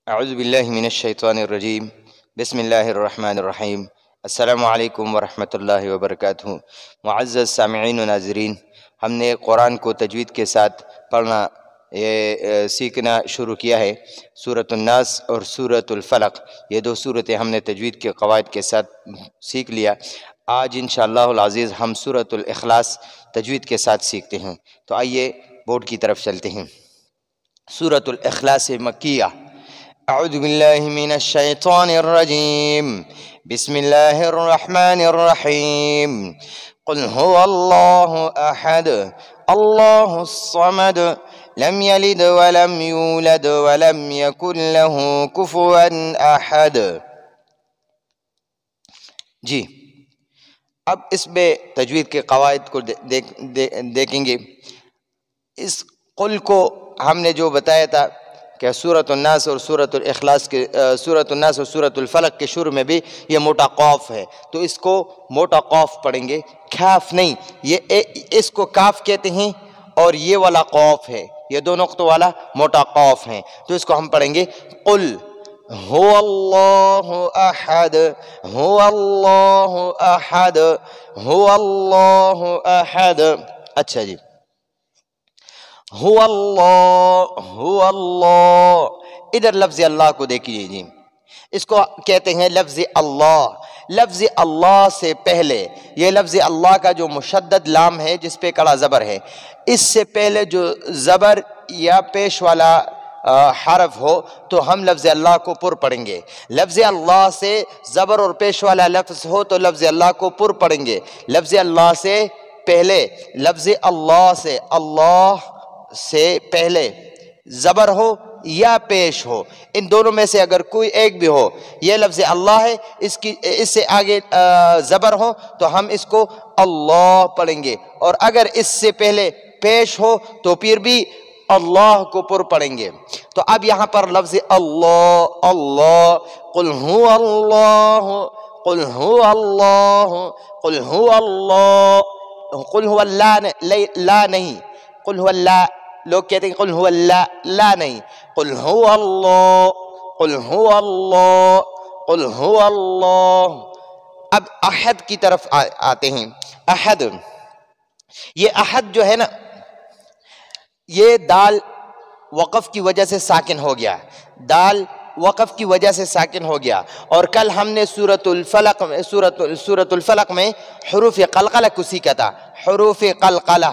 اعوذ باللہ من الشیطان الرجیم بسم اللہ الرحمن الرحیم السلام علیکم ورحمۃ اللہ وبرکاتہ۔ معزز سامعین و ناظرین، ہم نے قرآن کو تجوید کے ساتھ پڑھنا سیکھنا شروع کیا ہے۔ سورۃ الناس اور سورۃ الفلق، یہ دو صورتیں ہم نے تجوید کے قواعد کے ساتھ سیکھ لیا۔ آج انشاءاللہ العزیز ہم سورۃ الاخلاص تجوید کے ساتھ سیکھتے ہیں، تو آئیے بورڈ کی طرف چلتے ہیں۔ سورۃ الاخلاص مکیہ۔ اعوذ باللہ من الشیطان الرجیم بسم اللہ الرحمن الرحیم قل هو اللہ احد اللہ الصمد لم یلد ولم یولد ولم یکن له کفوا احد۔ جی، اب اس میں تجوید کے قواعد کو دیکھیں گے۔ اس قل کو ہم نے جو بتایا تھا کہ سورۃ الناس اور سورۃ الاخلاص کے سورۃ الناس اور سورۃ الفلق کے شروع میں بھی یہ موٹا قاف ہے، تو اس کو موٹا قاف پڑھیں گے، کاف نہیں۔ یہ اس کو کاف کہتے ہیں اور یہ والا قاف ہے، یہ دو نقطوں والا موٹا قاف ہے، تو اس کو ہم پڑھیں گے قل هو اللہ احد هو اللہ احد هو اللہ احد۔ اچھا جی، هو اللہ، ادھر لفظ اللہ کو دیکھیے جی، اس کو کہتے ہیں لفظ اللہ۔ لفظ اللہ سے پہلے یہ لفظ اللہ کا جو مشدد لام ہے جس پہ کڑا زبر ہے، اس سے پہلے جو زبر یا پیش والا حرف ہو تو ہم لفظ اللہ کو پر پڑھیں گے۔ لفظ اللہ سے زبر اور پیش والا لفظ ہو تو لفظ اللہ کو پر پڑھیں گے۔ لفظ اللہ سے پہلے، لفظ اللہ سے پہلے زبر ہو یا پیش ہو، ان دونوں میں سے اگر کوئی ایک بھی ہو، یہ لفظ اللہ ہے، اس سے آگے زبر ہو تو ہم اس کو اللہ پڑھیں گے، اور اگر اس سے پہلے پیش ہو تو پھر بھی اللہ کو پر پڑھیں گے۔ تو اب یہاں پر لفظ اللہ، اللہ، قل هو اللہ، قل هو اللہ، قل هو اللہ، قل هو اللہ، لا نہیں، قل هو اللہ، لوگ کہتے ہیں قل هو اللہ، لا نہیں، قل هو اللہ، قل هو اللہ، قل هو اللہ۔ اب احد کی طرف آتے ہیں۔ احد، یہ احد جو ہے نا، یہ دال وقف کی وجہ سے ساکن ہو گیا، دال وقف کی وجہ سے ساکن ہو گیا، اور کل ہم نے سورۃ الفلق میں حروف قلقلہ کو سیکھا تھا۔ حروف قلقلہ،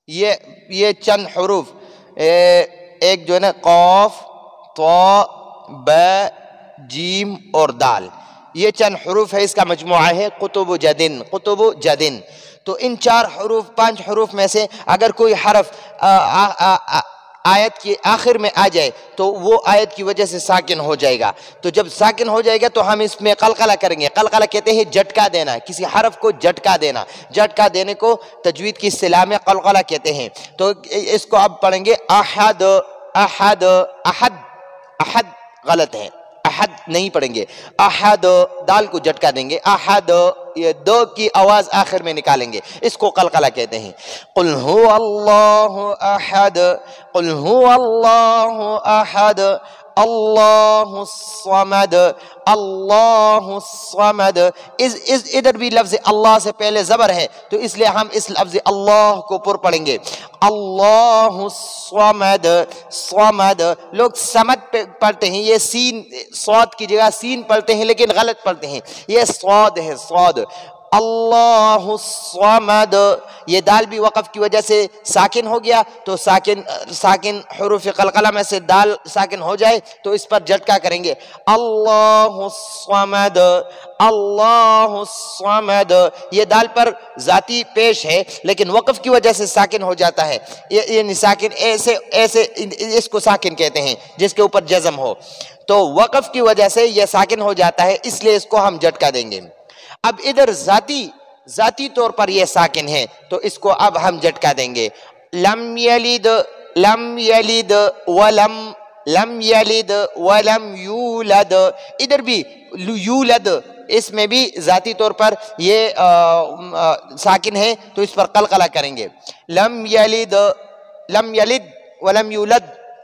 یہ چند حروف، ایک جو ہے نا قاف، طا، با، جیم اور دال، یہ چند حروف ہے، اس کا مجموعہ ہے قطب جدن، قطب جدن۔ تو ان چار حروف، پانچ حروف میں سے اگر کوئی حرف آیت کے آخر میں آ جائے تو وہ آیت کی وجہ سے ساکن ہو جائے گا، تو جب ساکن ہو جائے گا تو ہم اس میں قلقلہ کریں گے۔ قلقلہ کہتے ہیں جھٹکا دینا، کسی حرف کو جھٹکا دینا، جھٹکا دینے کو تجوید کی اصطلاح میں قلقلہ کہتے ہیں۔ تو اس کو اب پڑھیں گے احد، احد، احد، احد غلط ہے، احد نہیں پڑھیں گے، احد، دال کو جھٹکا دیں گے، احد، یہ دو کی آواز آخر میں نکالیں گے، اس کو قلقلہ کہتے ہیں۔ قل هو اللہ احد، قل هو اللہ احد اللہ الصمد، اللہ الصمد۔ ادھر بھی لفظ اللہ سے پہلے زبر ہے تو اس لیے ہم اس لفظ اللہ کو پر پڑھیں گے، اللہ الصمد، صمد۔ لوگ سمد پڑھتے ہیں، یہ سین، صاد کی جگہ سین پڑھتے ہیں لیکن غلط پڑھتے ہیں، یہ صاد ہے، صاد۔ اللہ الصمد، یہ دال بھی وقف کی وجہ سے ساکن ہو گیا، تو ساکن حروف قلقلہ میں سے دال ساکن ہو جائے تو اس پر جھٹکا کریں گے، اللہ الصمد، اللہ الصمد۔ یہ دال پر ذاتی پیش ہے لیکن وقف کی وجہ سے ساکن ہو جاتا ہے، یہ ساکن ایسے اس کو ساکن کہتے ہیں جس کے اوپر جزم ہو، تو وقف کی وجہ سے یہ ساکن ہو جاتا ہے، اس لیے اس کو ہم جھٹکا دیں گے۔ اب ادھر ذاتی طور پر یہ ساکن ہے تو اس کو اب ہم جھٹکا دیں گے، لم یلد، لم یلد ولم، لم یلد ولم یولد۔ ادھر بھی یولد، اس میں بھی ذاتی طور پر یہ ساکن ہے تو اس پر قلقلہ کریں گے، لم یلد، لم یلد ولم یولد،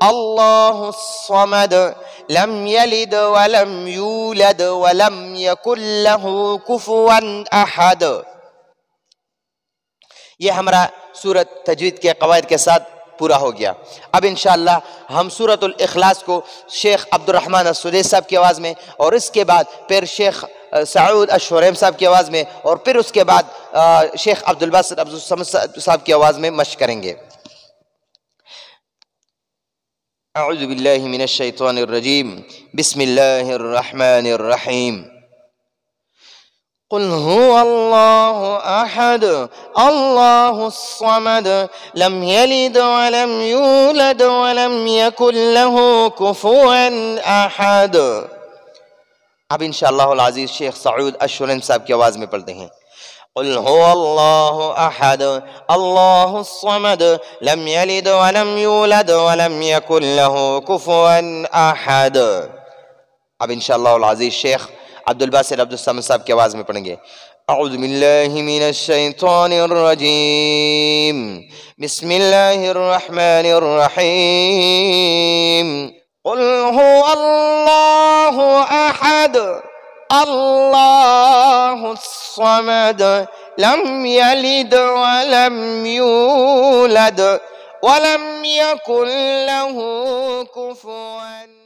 اللہ الصمد لم یلد ولم یولد ولم یکن لہ کفوا احد۔ یہ ہمارا سورت تجوید کے قواعد کے ساتھ پورا ہو گیا۔ اب انشاءاللہ ہم سورۃ الاخلاص کو شیخ عبد الرحمن السدیس صاحب کی آواز میں، اور اس کے بعد پھر شیخ سعود الشوریم صاحب کی آواز میں، اور پھر اس کے بعد شیخ عبد الباسط عبد الصمد صاحب کی آواز میں مشق کریں گے۔ اعوذ باللہ من الشیطان الرجیم، بسم اللہ الرحمن الرحیم۔ قل هو اللہ احد اللہ الصمد لم یلد ولم یولد ولم یکن لہ کفوا احد۔ اب انشاءاللہ العزیز شیخ سعود الشوریم صاحب کی آواز میں پڑھتے ہیں۔ قل هو اللہ احد اللہ الصمد لم یلد ولم یولد ولم یکن لہ کفوا احد۔ اب انشاءاللہ العزیز شیخ عبد الباسط عبد الصمد صاحب کی آواز میں پڑھیں گے۔ اعوذ باللہ من الشیطان الرجیم، بسم اللہ الرحمن الرحیم۔ قل هو اللہ احد اللہ الصمد لم یلد ولم یولد ولم یکن لہ کفوا